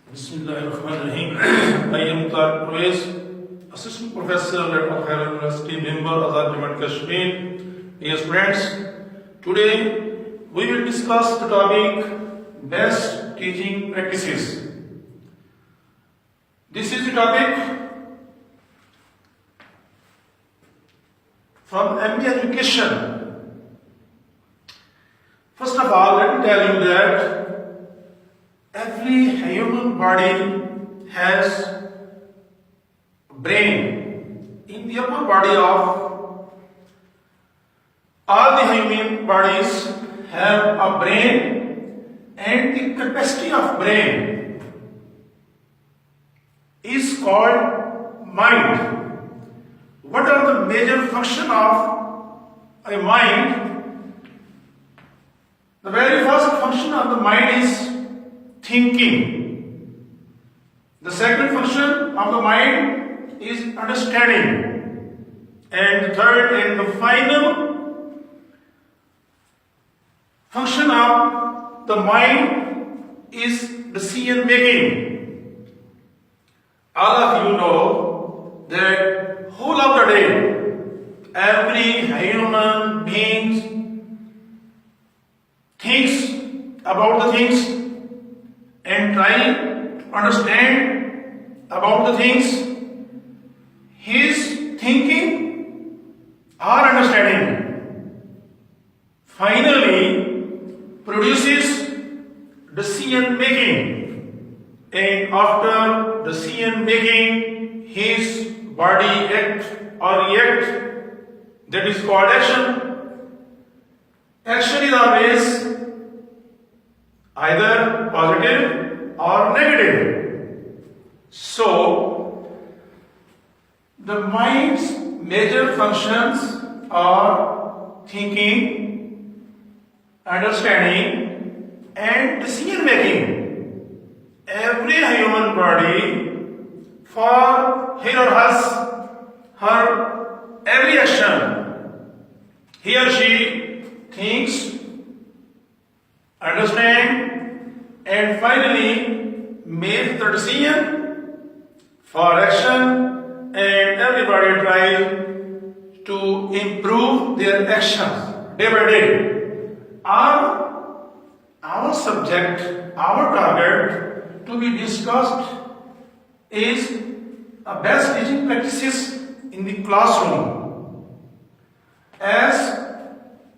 Bismillahirrahmanirrahim. I am Tariq Pervez, Assistant Professor at Al Khaira University, member Azad Jammu Kashmir. Dear friends, today we will discuss the topic best teaching practices. This is the topic from MBA Education. First of all, let me tell you that every human body has brain. In the upper body of all the human bodies have a brain, and the capacity of brain is called mind. What are the major functions of a mind? The very first function of the mind is thinking. The second function of the mind is understanding. And the third and the final function of the mind is decision making. All of you know that whole of the day, every human being thinks about the things and try to understand about the things. His thinking or understanding finally produces decision making, and after decision making his body act or react, that is called action. Action is always either positive or negative. So, the mind's major functions are thinking, understanding, and decision making. Every human body, for his or her every action, he or she thinks, understand, and finally make the decision for action, and everybody tries to improve their actions day by day. Our subject, our target to be discussed is a best teaching practices in the classroom. As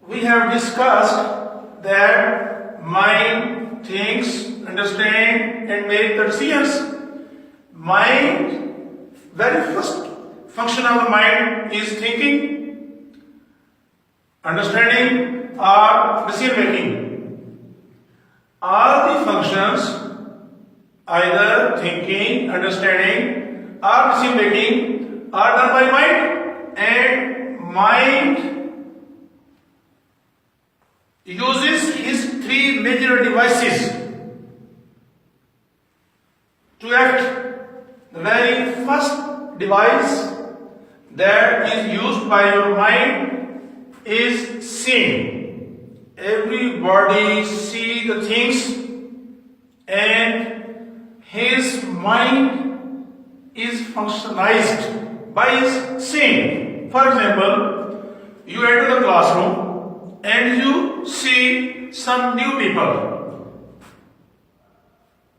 we have discussed that mind thinks, understand, and make the decisions. Mind, very first function of the mind is thinking, understanding, or decision making. All the functions, either thinking, understanding, or decision making, are done by mind, and mind uses his three major devices to act. The very first device that is used by your mind is seeing. Everybody see the things, and his mind is functionalized by seeing. For example, you enter the classroom and you see some new people.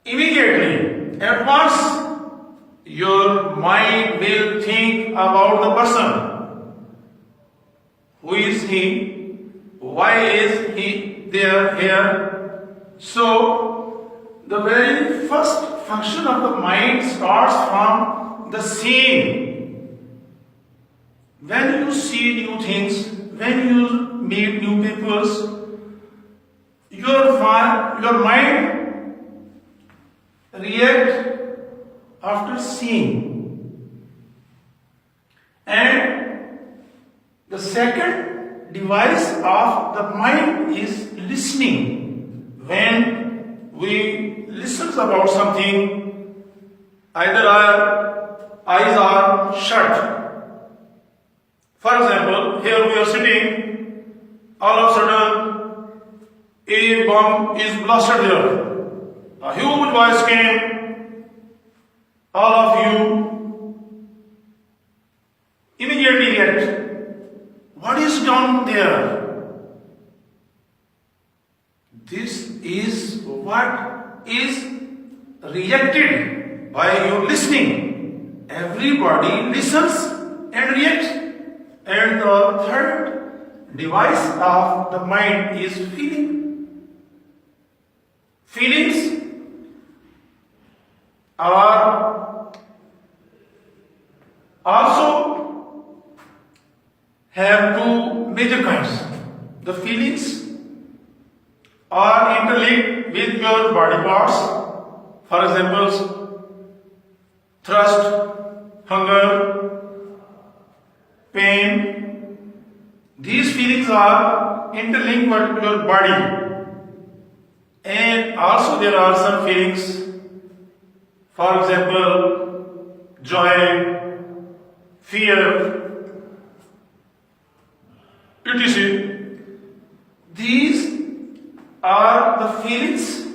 Immediately, at once, your mind will think about the person. Who is he? Why is he there here? So, the very first function of the mind starts from the seeing. When you see new things, when you meet new people, your mind react after seeing. And the second device of the mind is listening. When we listen about something, either our eyes are shut. For example, here we are sitting, all of a sudden a bomb is blasted there. A huge voice came, all of you immediately react. What is down there? This is what is reacted by your listening. Everybody listens and reacts. And the third device of the mind is feeling. Feelings are also have two major kinds. The feelings are interlinked with your body parts. For example, thirst, hunger, pain. These feelings are interlinked with your body. And also there are some feelings, for example, joy, fear, etc. These are the feelings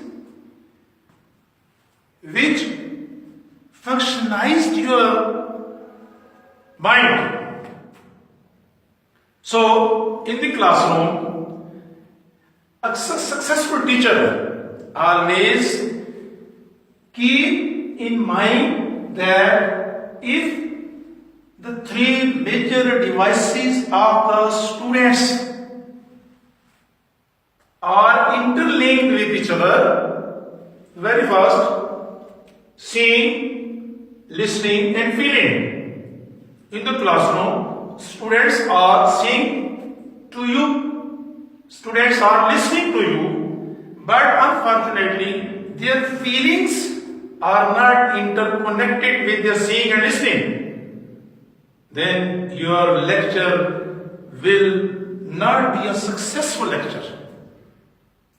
which functionized your mind. So, in the classroom, a successful teacher always keep in mind that if the three major devices of the students are interlinked with each other, very first, seeing, listening and feeling. In the classroom, students are seeing to you, students are listening to you, but unfortunately, their feelings are not interconnected with their seeing and listening. Then your lecture will not be a successful lecture.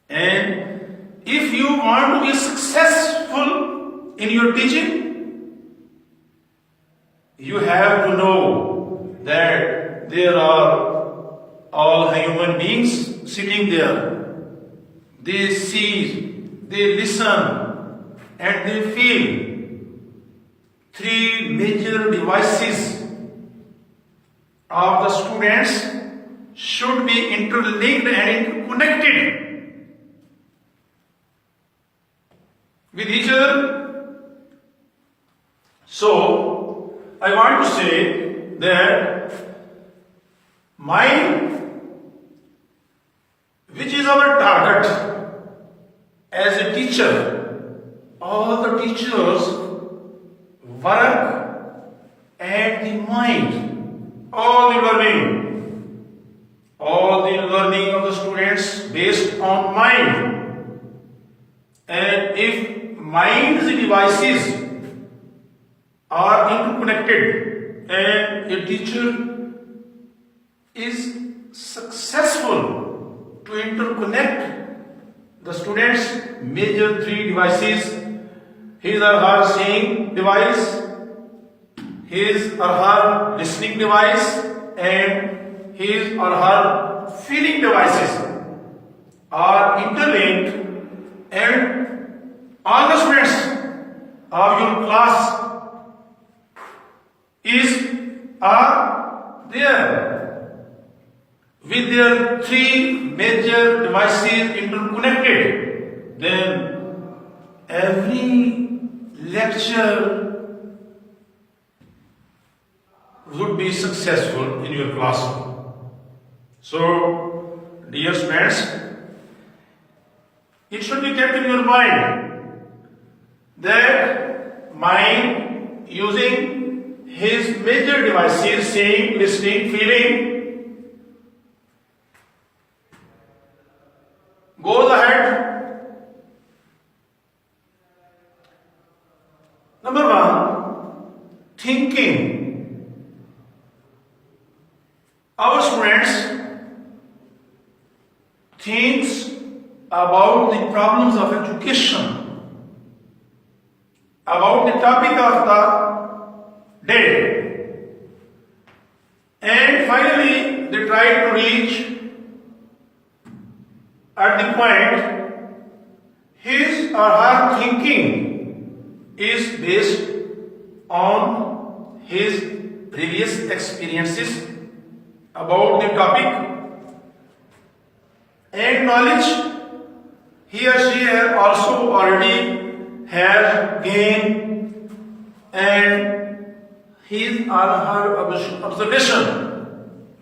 And if you want to be successful in your teaching, you have to know that there are all human beings sitting there. They see, they listen, and they feel. Three major devices of the students should be interlinked and interconnected with each other. So, I want to say that mind, which is our target as a teacher, all the teachers work at the mind, all the learning of the students based on mind. And if mind's devices are interconnected and a teacher is successful to interconnect the students' major three devices, his or her seeing device, his or her listening device, and his or her feeling devices are interlinked, and all the students of your class are there with their three major devices interconnected, then every lecture would be successful in your classroom. So, dear students, it should be kept in your mind that mind using his major devices, seeing, listening, feeling, goes ahead. Number one, thinking. Our students thinks about the problems of education, about the topic of the day, and finally they try to reach at the point his or her thinking is based on his previous experiences about the topic and knowledge he or she has also already has gained, and his or her observation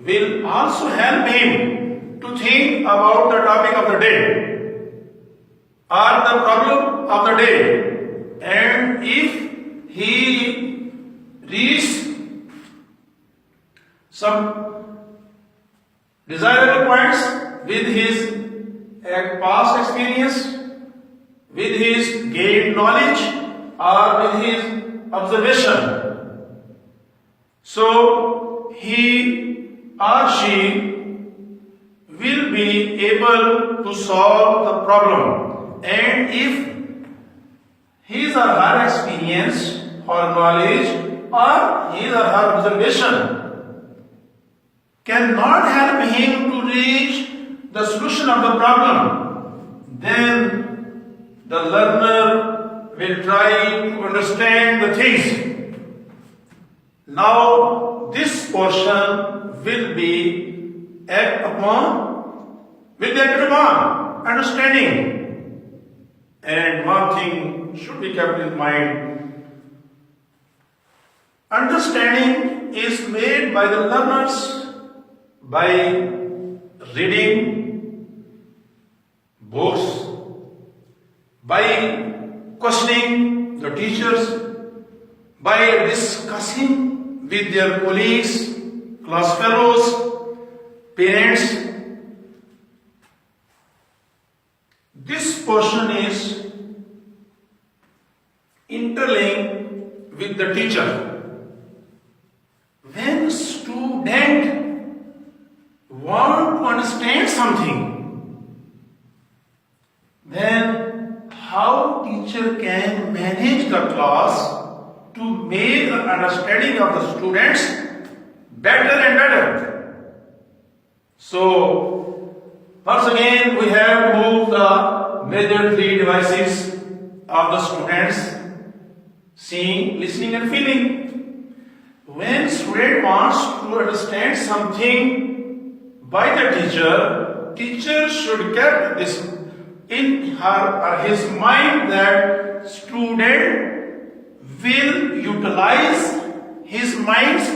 will also help him to think about the topic of the day or the problem of the day. And if he reaches some desirable points with his past experience, with his gained knowledge, or with his observation, so he or she will be able to solve the problem. And if his or her experience or knowledge or his or her observation cannot help him to reach the solution of the problem, then the learner will try to understand the things. Now this portion will be acted upon understanding. And one thing should be kept in mind: understanding is made by the learners by reading books, by questioning the teachers, by discussing with their colleagues, class fellows, parents. This portion is interlinked with the teacher. When student want to understand something, then how teacher can manage the class to make the understanding of the students better and better. So once again we have moved the major three devices of the students: seeing, listening and feeling. When student wants to understand something by the teacher should get this in her or his mind that student will utilize his mind's